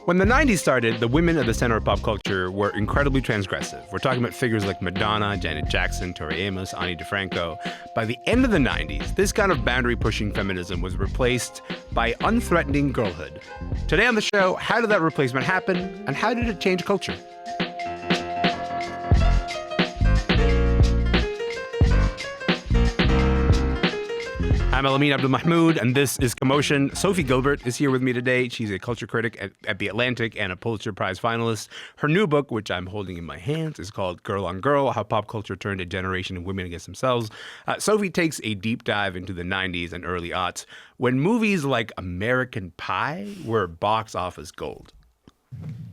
When the 90s started, the women at the center of pop culture were incredibly transgressive. We're talking about figures like Madonna, Janet Jackson, Tori Amos, Ani DeFranco. By the end of the 90s, this kind of boundary-pushing feminism was replaced by unthreatening girlhood. Today on the show, how did that replacement happen, and how did it change culture? I'm Elamin Abdelmahmoud, and this is Commotion. Sophie Gilbert is here with me today. She's a culture critic at The Atlantic and a Pulitzer Prize finalist. Her new book, which I'm holding in my hands, is called Girl on Girl, How Pop Culture Turned a Generation of Women Against Themselves. Sophie takes a deep dive into the 90s and early aughts, when movies like American Pie were box office gold.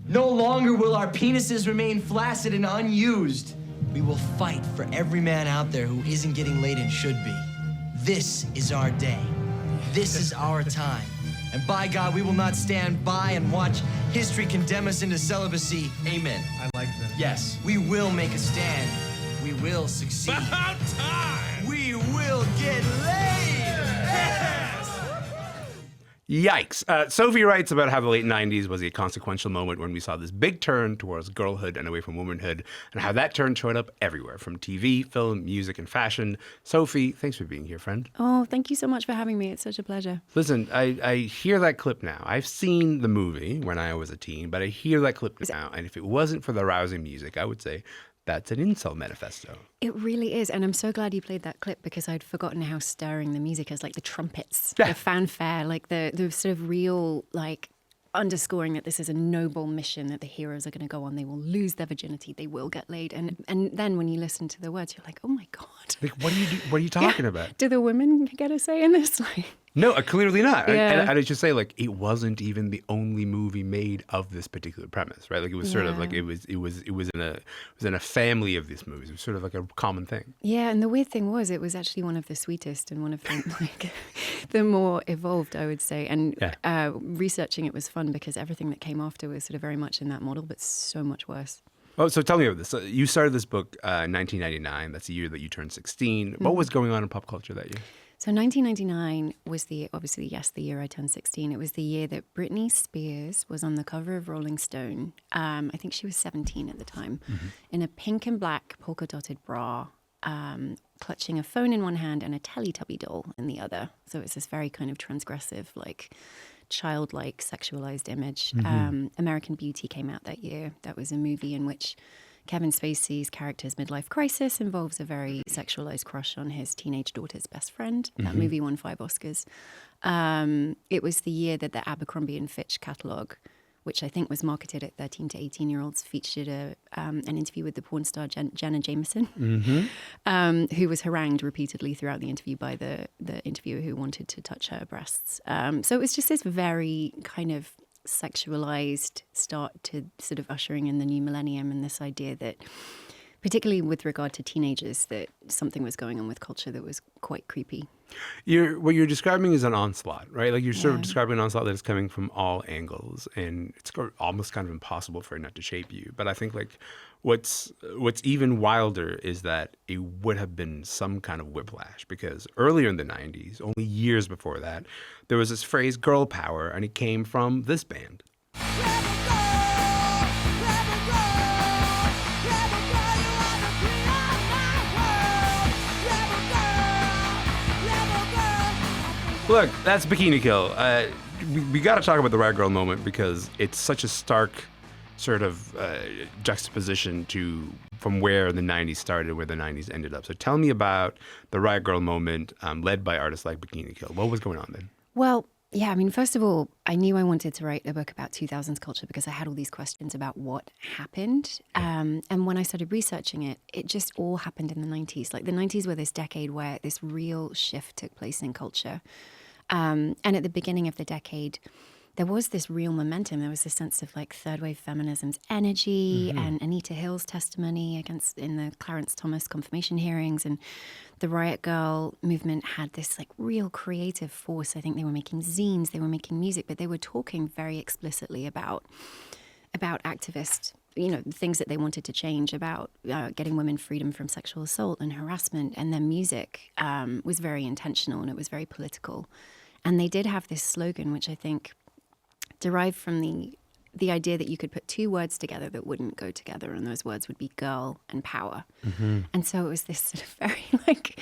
No longer will our penises remain flaccid and unused. We will fight for every man out there who isn't getting laid and should be. This is our day. This is our time. And by God, we will not stand by and watch history condemn us into celibacy. Amen. I like that. Yes, we will make a stand. We will succeed. About time! We will get laid! Yes! Yikes. Sophie writes about how the late 90s was a consequential moment when we saw this big turn towards girlhood and away from womanhood, and how that turn showed up everywhere, from TV, film, music, and fashion. Sophie, thanks for being here, friend. Oh, thank you so much for having me. It's such a pleasure. Listen, I hear that clip now. I've seen the movie when I was a teen, but I hear that clip now, and if it wasn't for the rousing music, I would say that's an incel manifesto. It really is. And I'm so glad you played that clip, because I'd forgotten how stirring the music is. Like the trumpets, the fanfare, like the sort of real, like, underscoring that this is a noble mission that the heroes are going to go on. They will lose their virginity. They will get laid. And then when you listen to the words, you're like, oh my God. Like, what are you talking about? Do the women get a say in this? Like, no, clearly not. Yeah. And I should say, like, it wasn't even the only movie made of this particular premise, right? Like, it was sort of like it was in a family of these movies. It was sort of like a common thing. yeah, and the weird thing was, it was actually one of the sweetest and one of the like the more evolved, I would say. And researching it was fun, because everything that came after was sort of very much in that model, but so much worse. Oh, so tell me about this. So you started this book in 1999. That's the year that you turned 16. What was going on in pop culture that year? So 1999 was the year I turned 16. It was the year that Britney Spears was on the cover of Rolling Stone. I think she was 17 at the time, in a pink and black polka dotted bra, clutching a phone in one hand and a Teletubby doll in the other. So it's this very kind of transgressive, like childlike sexualized image. American Beauty came out that year. That was a movie in which Kevin Spacey's character's midlife crisis involves a very sexualized crush on his teenage daughter's best friend. That movie won 5 Oscars. It was the year that the Abercrombie and Fitch catalog, which I think was marketed at 13 to 18-year-olds, featured an interview with the porn star Jenna Jameson, who was harangued repeatedly throughout the interview by the interviewer who wanted to touch her breasts. So it was just this very kind of sexualized start to sort of ushering in the new millennium, and this idea that, particularly with regard to teenagers, that something was going on with culture that was quite creepy. What you're describing is an onslaught, right? Like, you're sort of describing an onslaught that is coming from all angles, and it's almost kind of impossible for it not to shape you. But I think, like, what's even wilder is that it would have been some kind of whiplash, because earlier in the 90s, only years before that, there was this phrase girl power, and it came from this band. Look, that's Bikini Kill. We got to talk about the Riot Girl moment, because it's such a stark sort of juxtaposition from where the 90s started, where the 90s ended up. So tell me about the Riot Girl moment, led by artists like Bikini Kill. What was going on then? Well, yeah, I mean, first of all, I knew I wanted to write a book about 2000s culture because I had all these questions about what happened. And when I started researching it, it just all happened in the 90s. Like, the 90s were this decade where this real shift took place in culture. And at the beginning of the decade, there was this real momentum. There was this sense of, like, third wave feminism's energy and Anita Hill's testimony in the Clarence Thomas confirmation hearings, and the Riot Girl movement had this, like, real creative force. I think they were making zines, they were making music, but they were talking very explicitly about activist, things that they wanted to change, about getting women freedom from sexual assault and harassment. And their music was very intentional, and it was very political. And they did have this slogan, which I think derived from the the idea that you could put two words together that wouldn't go together, and those words would be girl and power. And so it was this sort of very like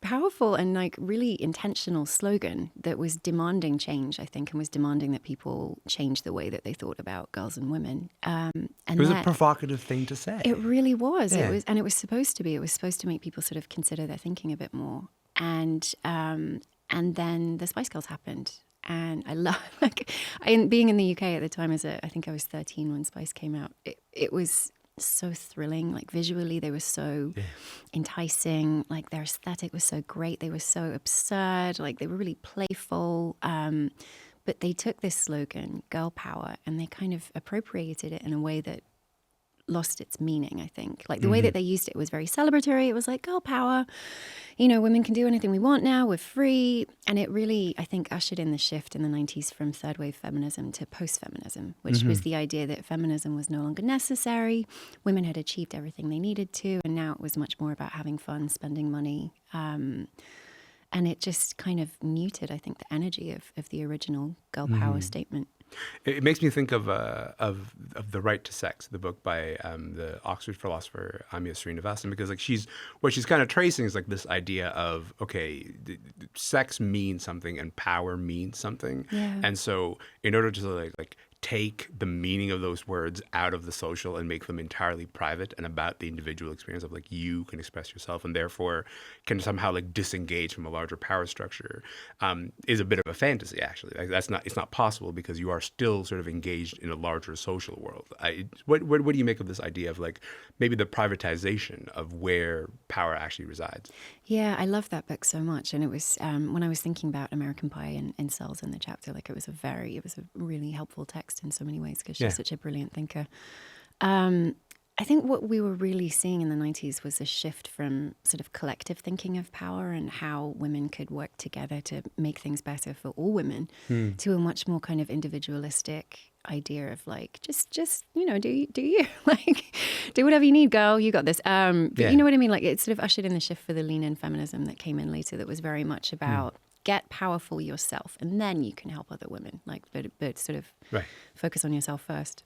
powerful and like really intentional slogan that was demanding change, I think, and was demanding that people change the way that they thought about girls and women. And It was a provocative thing to say. it really was. Yeah. It was supposed to be. It was supposed to make people sort of consider their thinking a bit more. And then the Spice Girls happened. And I love, being in the UK at the time I think I was 13 when Spice came out. It was so thrilling. Like visually, they were so enticing. Like their aesthetic was so great. They were so absurd. Like they were really playful. But they took this slogan, girl power, and they kind of appropriated it in a way that lost its meaning, I think. Like the way that they used it was very celebratory. It was like, girl power, women can do anything we want now, we're free. And it really, I think, ushered in the shift in the 90s from third wave feminism to post-feminism, which was the idea that feminism was no longer necessary. Women had achieved everything they needed to, and now it was much more about having fun, spending money. And it just kind of muted, I think, the energy of the original girl power statement. It makes me think of The Right to Sex, the book by the Oxford philosopher Amia Srinivasan, because like what she's kind of tracing is like this idea of, okay, sex means something and power means something, and so in order to like take the meaning of those words out of the social and make them entirely private and about the individual experience of like you can express yourself and therefore can somehow like disengage from a larger power structure is a bit of a fantasy, actually. Like it's not possible because you are still sort of engaged in a larger social world. What do you make of this idea of like maybe the privatization of where power actually resides? Yeah, I love that book so much. And it was when I was thinking about American Pie and incels in the chapter, like it was a really helpful text in so many ways because she's such a brilliant thinker. I think what we were really seeing in the 90s was a shift from sort of collective thinking of power and how women could work together to make things better for all women to a much more kind of individualistic idea of like, just do you like, do whatever you need, girl, you got this. But you know what I mean? Like it sort of ushered in the shift for the lean-in feminism that came in later that was very much about get powerful yourself and then you can help other women, like, but sort of focus on yourself first.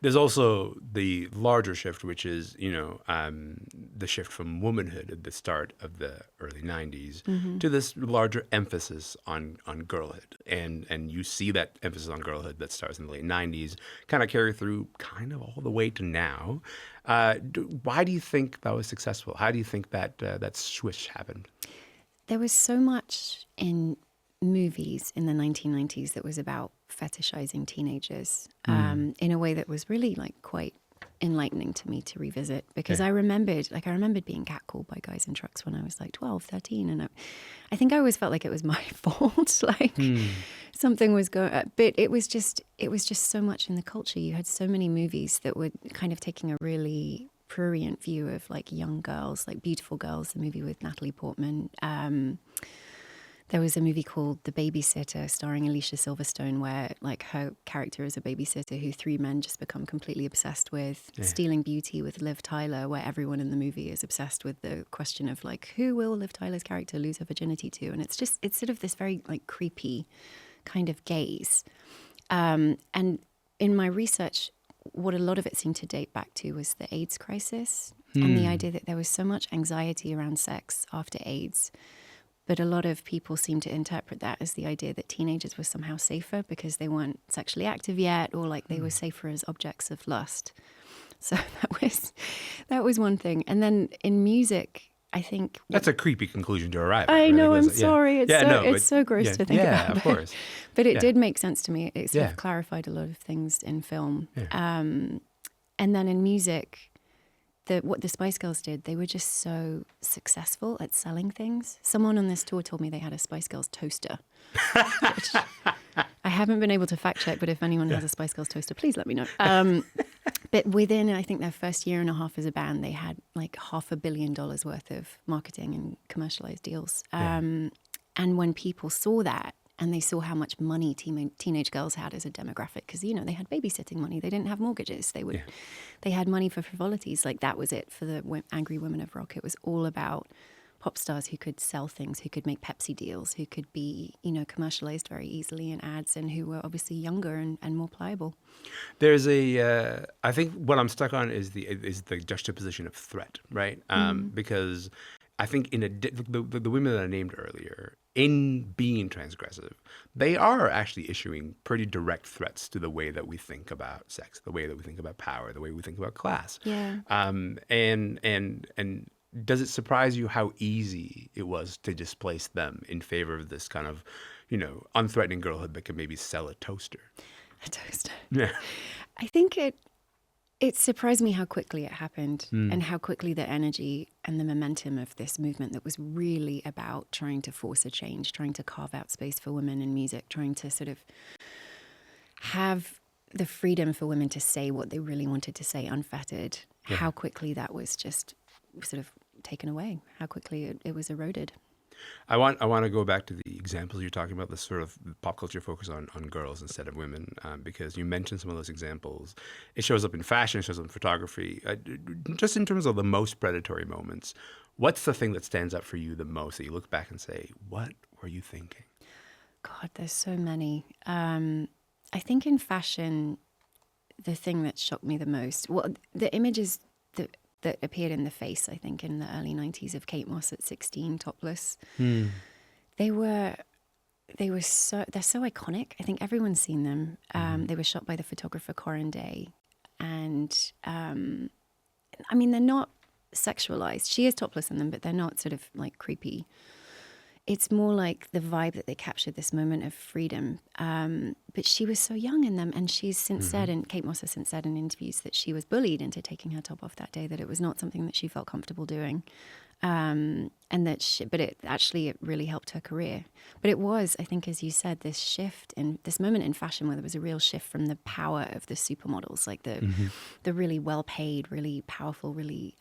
There's also the larger shift, which is, the shift from womanhood at the start of the early 90s to this larger emphasis on girlhood. And you see that emphasis on girlhood that starts in the late 90s kind of carry through kind of all the way to now. Why do you think that was successful? How do you think that switch happened? There was so much in movies in the 1990s that was about fetishizing teenagers in a way that was really like quite enlightening to me to revisit because I remembered being catcalled by guys in trucks when I was like 12, 13 and I think I always felt like it was my fault, like something was going, but it was just so much in the culture. You had so many movies that were kind of taking a really prurient view of like young girls, like Beautiful Girls, the movie with Natalie Portman. There was a movie called The Babysitter starring Alicia Silverstone where like her character is a babysitter who three men just become completely obsessed with. Stealing Beauty with Liv Tyler, where everyone in the movie is obsessed with the question of like, who will Liv Tyler's character lose her virginity to? And it's sort of this very like creepy kind of gaze. And in my research, what a lot of it seemed to date back to was the AIDS crisis and the idea that there was so much anxiety around sex after AIDS. But a lot of people seem to interpret that as the idea that teenagers were somehow safer because they weren't sexually active yet, or like they were safer as objects of lust. So that was one thing. And then in music, I think that's a creepy conclusion to arrive at. I know. Right? I'm sorry. It's so gross to think about. Yeah, of course. But it did make sense to me. It sort of clarified a lot of things in film. And then in music, what the Spice Girls did, they were just so successful at selling things. Someone on this tour told me they had a Spice Girls toaster, which I haven't been able to fact check, but if anyone has a Spice Girls toaster, please let me know. But within, I think, their first year and a half as a band, they had like $500 million worth of marketing and commercialized deals. And when people saw that, and they saw how much money teenage girls had as a demographic, because they had babysitting money, they didn't have mortgages, they had money for frivolities. Like that was it for the angry women of rock. It was all about pop stars who could sell things, who could make Pepsi deals, who could be, commercialized very easily in ads, and who were obviously younger and more pliable. There's I think what I'm stuck on is the juxtaposition of threat, right? Because I think the women that I named earlier, in being transgressive, they are actually issuing pretty direct threats to the way that we think about sex, the way that we think about power, the way we think about class. Yeah. And does it surprise you how easy it was to displace them in favor of this kind of, unthreatening girlhood that could maybe sell a toaster? A toaster. Yeah. I think it surprised me how quickly it happened and how quickly the energy and the momentum of this movement that was really about trying to force a change, trying to carve out space for women in music, trying to sort of have the freedom for women to say what they really wanted to say unfettered, how quickly that was just sort of taken away, how quickly it was eroded. I want to go back to the examples you're talking about, this sort of pop culture focus on girls instead of women, because you mentioned some of those examples. It shows up in fashion, it shows up in photography. Just in terms of the most predatory moments, what's the thing that stands out for you the most that you look back and say, what were you thinking? God, there's so many. I think in fashion, the thing that shocked me the most, well, the images that appeared in the face, I think, in the early 90s of Kate Moss at 16, topless. They're so iconic. I think everyone's seen them. They were shot by the photographer Corin Day. And, they're not sexualized. She is topless in them, but they're not sort of like creepy. It's more like the vibe that they captured, this moment of freedom. But she was so young in them, and she's since said, and Kate Moss has since said in interviews, that she was bullied into taking her top off that day, that it was not something that she felt comfortable doing. And that, it really helped her career. But it was, I think, as you said, this shift in this moment in fashion where there was a real shift from the power of the supermodels, like the really well-paid, really powerful, really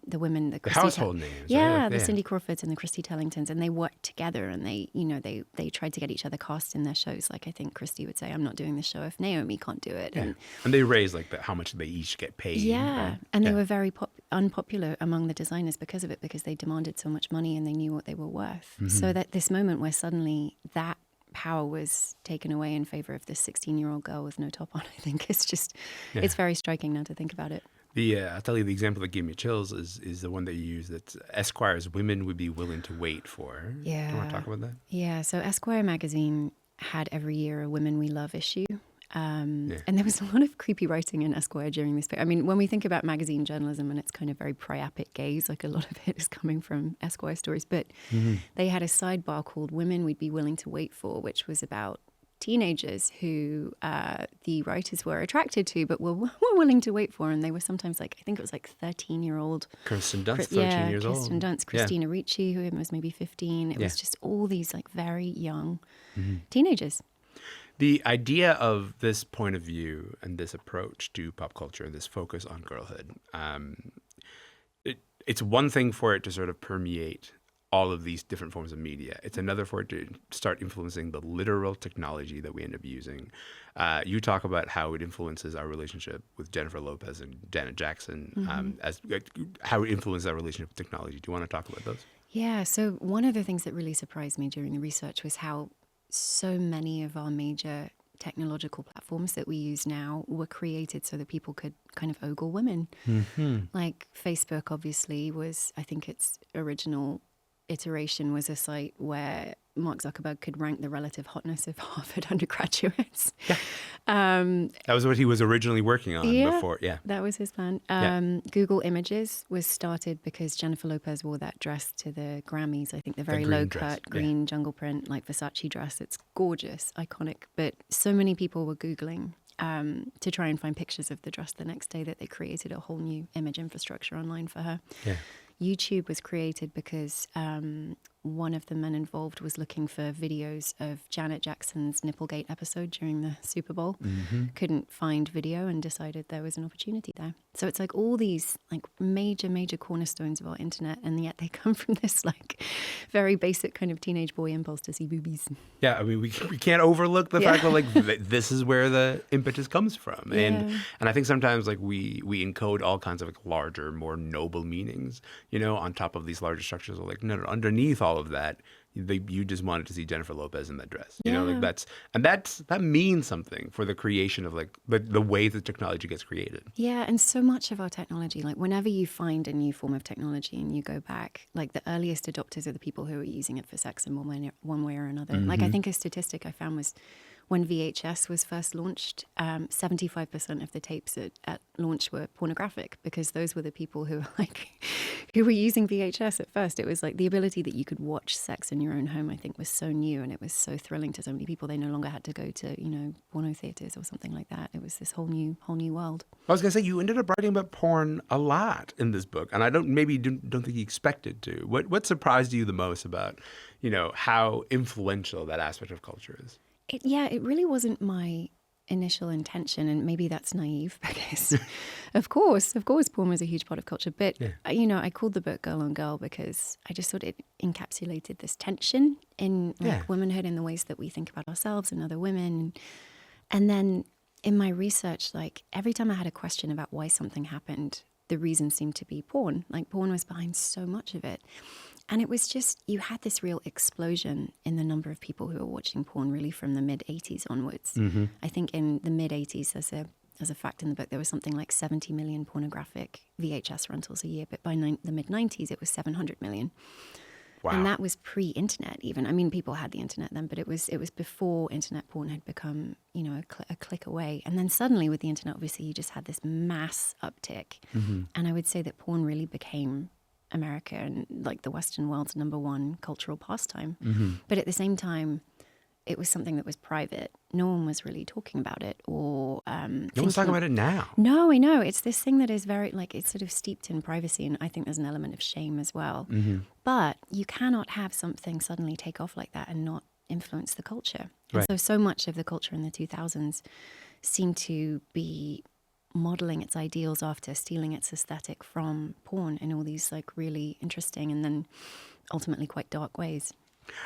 the women, the household names, yeah, right? the Cindy Crawfords and the Christy Tellingtons, and they worked together, and they tried to get each other cast in their shows. Like I think Christy would say, "I'm not doing this show if Naomi can't do it." Yeah. And they raised how much they each get paid. Yeah, right? and they were very unpopular among the designers because of it, because they demanded so much money and they knew what they were worth. So that this moment where suddenly that power was taken away in favor of this 16-year-old girl with no top on, I think it's just, it's very striking now to think about it. I'll tell you the example that gave me chills is the one that you used, that Esquire's women would be willing to wait for. Yeah. Do you want to talk about that? Yeah, so Esquire magazine had every year a Women We Love issue. And there was a lot of creepy writing in Esquire during this period. I mean, when we think about magazine journalism, and it's kind of very priapic gaze, like a lot of it is coming from Esquire stories, but they had a sidebar called Women We'd Be Willing to Wait For, which was about teenagers who the writers were attracted to, but were willing to wait for. And they were sometimes I think it was 13-year-old. Kirsten Dunst, 13 years old. Kirsten Dunst, Christina Ricci, who was maybe 15. It was just all these very young teenagers. The idea of this point of view and this approach to pop culture, this focus on girlhood, it's one thing for it to sort of permeate all of these different forms of media. It's another for it to start influencing the literal technology that we end up using. You talk about how it influences our relationship with Jennifer Lopez and Janet Jackson, as how it influences our relationship with technology. Do you want to talk about those? Yeah, so one of the things that really surprised me during the research was how so many of our major technological platforms that we use now were created so that people could kind of ogle women. Like Facebook, obviously, was, I think its original iteration was a site where Mark Zuckerberg could rank the relative hotness of Harvard undergraduates. That was what he was originally working on before. Yeah, that was his plan. Google Images was started because Jennifer Lopez wore that dress to the Grammys. I think the very low-cut green jungle print, like Versace dress. It's gorgeous, iconic. But so many people were Googling to try and find pictures of the dress the next day that they created a whole new image infrastructure online for her. Yeah. YouTube was created because one of the men involved was looking for videos of Janet Jackson's Nipplegate episode during the Super Bowl. Couldn't find video and decided there was an opportunity there. So it's like all these like major cornerstones of our internet, and yet they come from this like very basic kind of teenage boy impulse to see boobies. Yeah, I mean, we can't overlook the fact that like this is where the impetus comes from, and I think sometimes like we encode all kinds of like larger, more noble meanings, you know, on top of these larger structures. Like no, underneath all of that, you just wanted to see Jennifer Lopez in that dress, you know, like that means something for the creation of like the way that technology gets created. Yeah, and so much of our technology, like whenever you find a new form of technology and you go back, like the earliest adopters are the people who are using it for sex in one way or another. Like I think a statistic I found was when VHS was first launched, 75% of the tapes at launch were pornographic, because those were the people who were using VHS at first. It was like the ability that you could watch sex in your own home, I think, was so new, and it was so thrilling to so many people. They no longer had to go to, you know, porno theaters or something like that. It was this whole new world. I was gonna say, you ended up writing about porn a lot in this book, and I don't think you expected to. What surprised you the most about, you know, how influential that aspect of culture is? It really wasn't my initial intention, and maybe that's naive because, of course, porn was a huge part of culture. But you know, I called the book "Girl on Girl" because I just thought it encapsulated this tension in like womanhood in the ways that we think about ourselves and other women. And then in my research, like every time I had a question about why something happened, the reason seemed to be porn. Like porn was behind so much of it. And it was just, you had this real explosion in the number of people who were watching porn really from the mid-'80s onwards. I think in the mid-'80s, as a fact in the book, there was something like 70 million pornographic VHS rentals a year. But by the mid-'90s, it was 700 million. Wow. And that was pre-internet even. I mean, people had the internet then, but it was before internet porn had become, you know, a click away. And then suddenly with the internet, obviously, you just had this mass uptick. And I would say that porn really became America and like the Western world's #1 cultural pastime. But at the same time, it was something that was private. No one was really talking about it, or no one's talking about it now. No, I know. It's this thing that is very like, it's sort of steeped in privacy, and I think there's an element of shame as well. But you cannot have something suddenly take off like that and not influence the culture. And so much of the culture in the 2000s seemed to be modeling its ideals after, stealing its aesthetic from porn in all these like really interesting and then ultimately quite dark ways.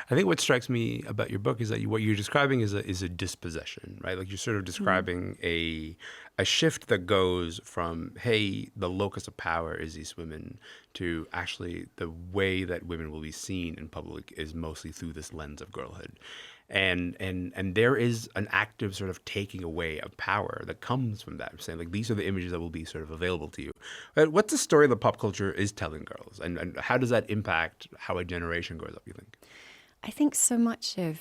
I think what strikes me about your book is that what you're describing is a dispossession, right? Like you're sort of describing a shift that goes from, hey, the locus of power is these women, to actually the way that women will be seen in public is mostly through this lens of girlhood. And there is an active sort of taking away of power that comes from that. I'm saying like these are the images that will be sort of available to you. But what's the story that pop culture is telling girls, and how does that impact how a generation grows up, you think? I think so much of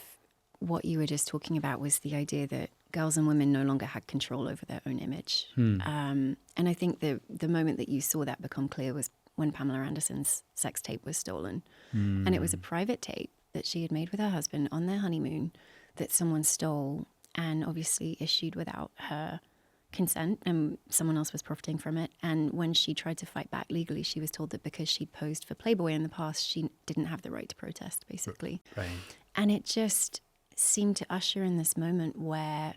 what you were just talking about was the idea that girls and women no longer had control over their own image. And I think the moment that you saw that become clear was when Pamela Anderson's sex tape was stolen. And it was a private tape that she had made with her husband on their honeymoon that someone stole and obviously issued without her consent, and someone else was profiting from it. And when she tried to fight back legally, she was told that because she'd posed for Playboy in the past, she didn't have the right to protest, basically. Right. And it just seemed to usher in this moment where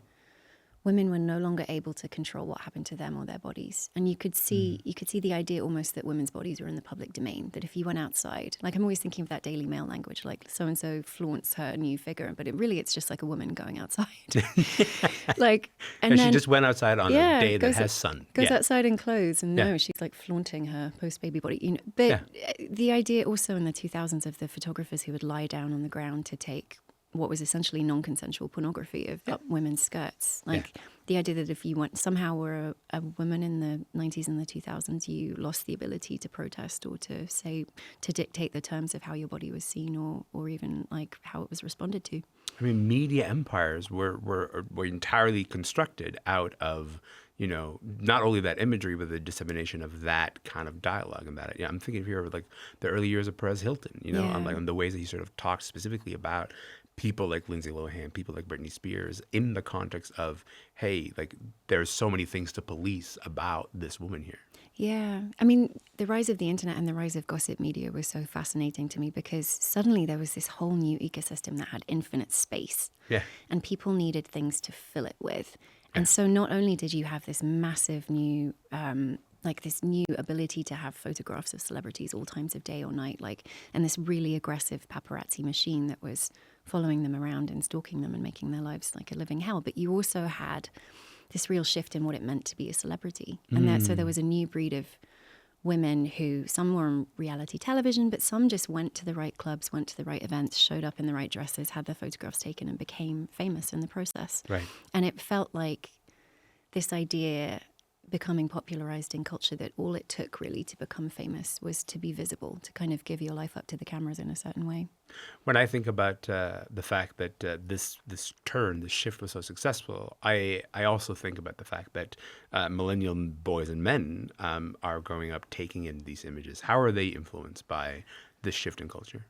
women were no longer able to control what happened to them or their bodies. And you could see the idea almost that women's bodies were in the public domain, that if you went outside, like I'm always thinking of that Daily Mail language, like so-and-so flaunts her new figure, but it's just like a woman going outside. Like, and then, she just went outside on a day that has sun. Goes outside in clothes, and no, she's like flaunting her post-baby body. You know, but the idea also in the 2000s of the photographers who would lie down on the ground to take what was essentially non-consensual pornography of women's skirts. Like the idea that if you were a woman in the 90s and the 2000s, you lost the ability to protest or to dictate the terms of how your body was seen or even like how it was responded to. I mean, media empires were entirely constructed out of, you know, not only that imagery, but the dissemination of that kind of dialogue and that. I'm thinking here of like the early years of Perez Hilton, you know, on the ways that he sort of talked specifically about people like Lindsay Lohan, people like Britney Spears, in the context of, hey, like there's so many things to police about this woman here. Yeah. I mean, the rise of the internet and the rise of gossip media was so fascinating to me because suddenly there was this whole new ecosystem that had infinite space. Yeah. And people needed things to fill it with. And so not only did you have this massive new, this new ability to have photographs of celebrities all times of day or night, and this really aggressive paparazzi machine that was following them around and stalking them and making their lives like a living hell. But you also had this real shift in what it meant to be a celebrity. And so there was a new breed of women who, some were on reality television, but some just went to the right clubs, went to the right events, showed up in the right dresses, had their photographs taken and became famous in the process. Right. And it felt like this idea becoming popularized in culture that all it took really to become famous was to be visible, to kind of give your life up to the cameras in a certain way. When I think about the fact that this shift was so successful, I also think about the fact that millennial boys and men are growing up taking in these images. How are they influenced by this shift in culture?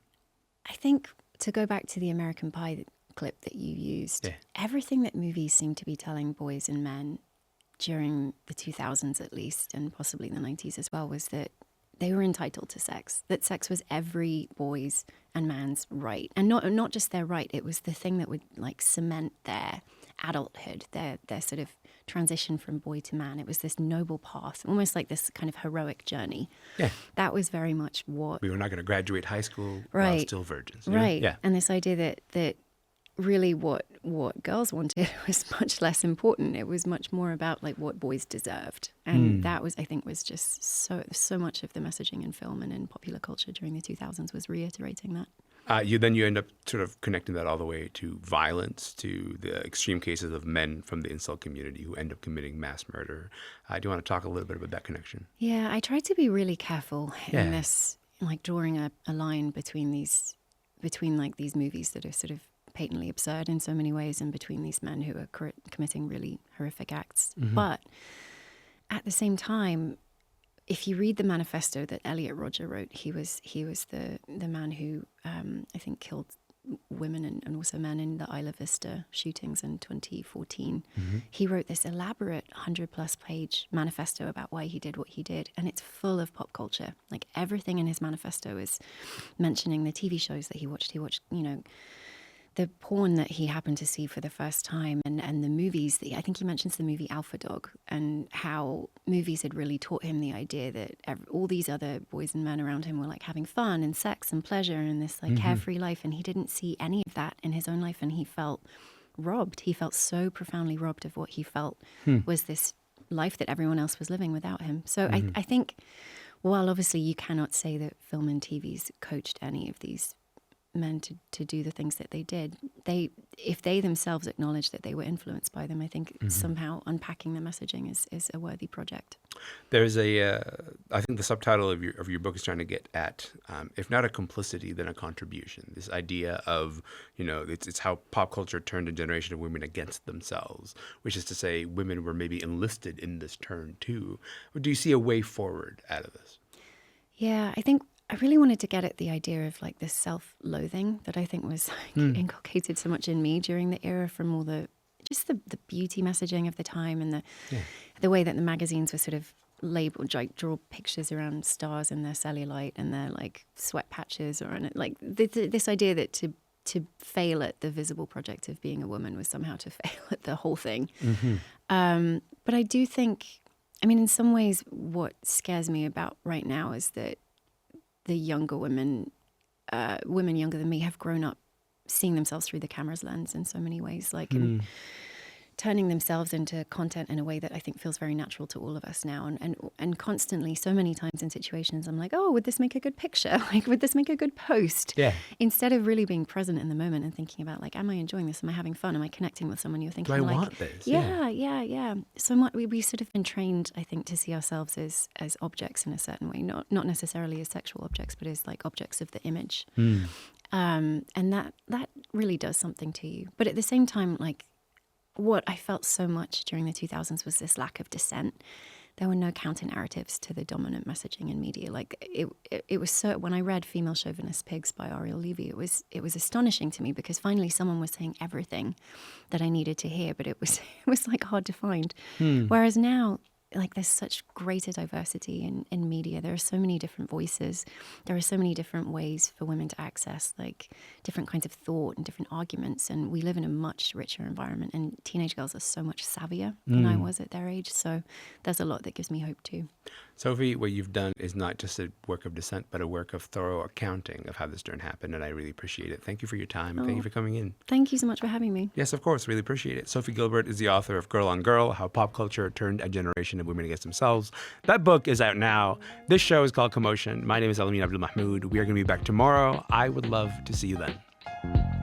I think, to go back to the American Pie clip that you used, everything that movies seem to be telling boys and men during the 2000s at least, and possibly the 90s as well, was that they were entitled to sex, that sex was every boy's and man's right. And not just their right, it was the thing that would like cement their adulthood, their sort of transition from boy to man. It was this noble path, almost like this kind of heroic journey. Yeah. That was very much what... We were not going to graduate high school while still virgins. Right. Yeah. And this idea that really what girls wanted was much less important. It was much more about like what boys deserved. And that was, I think, was just so much of the messaging in film and in popular culture during the 2000s was reiterating that. You end up sort of connecting that all the way to violence, to the extreme cases of men from the incel community who end up committing mass murder. Do you want to talk a little bit about that connection? Yeah, I tried to be really careful in this, like drawing a line between these movies that are sort of patently absurd in so many ways, and between these men who are committing really horrific acts. But at the same time, if you read the manifesto that Elliot Rodger wrote, he was the man who I think killed women and also men in the Isla Vista shootings in 2014. He wrote this elaborate 100-plus page manifesto about why he did what he did, and it's full of pop culture. Like everything in his manifesto is mentioning the TV shows that he watched. He watched, the porn that he happened to see for the first time, and the movies that I think he mentions the movie Alpha Dog, and how movies had really taught him the idea that all these other boys and men around him were like having fun and sex and pleasure and this like carefree life, and he didn't see any of that in his own life, and he felt robbed. He felt so profoundly robbed of what he felt was this life that everyone else was living without him. So I think, while obviously you cannot say that film and TV's coached any of these men to do the things that they did, if they themselves acknowledge that they were influenced by them, I think somehow unpacking the messaging is a worthy project. There's I think the subtitle of your book is trying to get at, if not a complicity, then a contribution. This idea of, it's how pop culture turned a generation of women against themselves, which is to say women were maybe enlisted in this turn too. Do you see a way forward out of this? Yeah, I think I really wanted to get at the idea of like this self-loathing that I think was inculcated so much in me during the era, from all the beauty messaging of the time, and the way that the magazines were sort of labeled, like draw pictures around stars and their cellulite and their like sweat patches, or like this idea that to fail at the visible project of being a woman was somehow to fail at the whole thing. But I do think, in some ways, what scares me about right now is that the younger women younger than me have grown up seeing themselves through the camera's lens in so many ways, and turning themselves into content in a way that I think feels very natural to all of us now. And constantly, so many times in situations, I'm like, oh, would this make a good picture? Like, would this make a good post? Yeah. Instead of really being present in the moment and thinking about, like, am I enjoying this? Am I having fun? Am I connecting with someone? You're thinking, do I like, want this? Yeah. So much, we sort of been trained, I think, to see ourselves as objects in a certain way, not necessarily as sexual objects, but as like objects of the image. And that really does something to you. But at the same time, like, what I felt so much during the 2000s was this lack of dissent, there were no counter narratives to the dominant messaging in media. Like it was so, when I read Female Chauvinist Pigs by Ariel Levy, it was astonishing to me, because finally someone was saying everything that I needed to hear, but it was like hard to find. Whereas now, like, there's such greater diversity in media. There are so many different voices. There are so many different ways for women to access, like, different kinds of thought and different arguments. And we live in a much richer environment. And teenage girls are so much savvier than I was at their age. So there's a lot that gives me hope too. Sophie, what you've done is not just a work of dissent, but a work of thorough accounting of how this journey happened. And I really appreciate it. Thank you for your time. Thank you for coming in. Thank you so much for having me. Yes, of course. Really appreciate it. Sophie Gilbert is the author of Girl on Girl, How Pop Culture Turned a Generation of Women Against Themselves. That book is out now. This show is called Commotion. My name is Elamin Abdelmahmoud. We are going to be back tomorrow. I would love to see you then.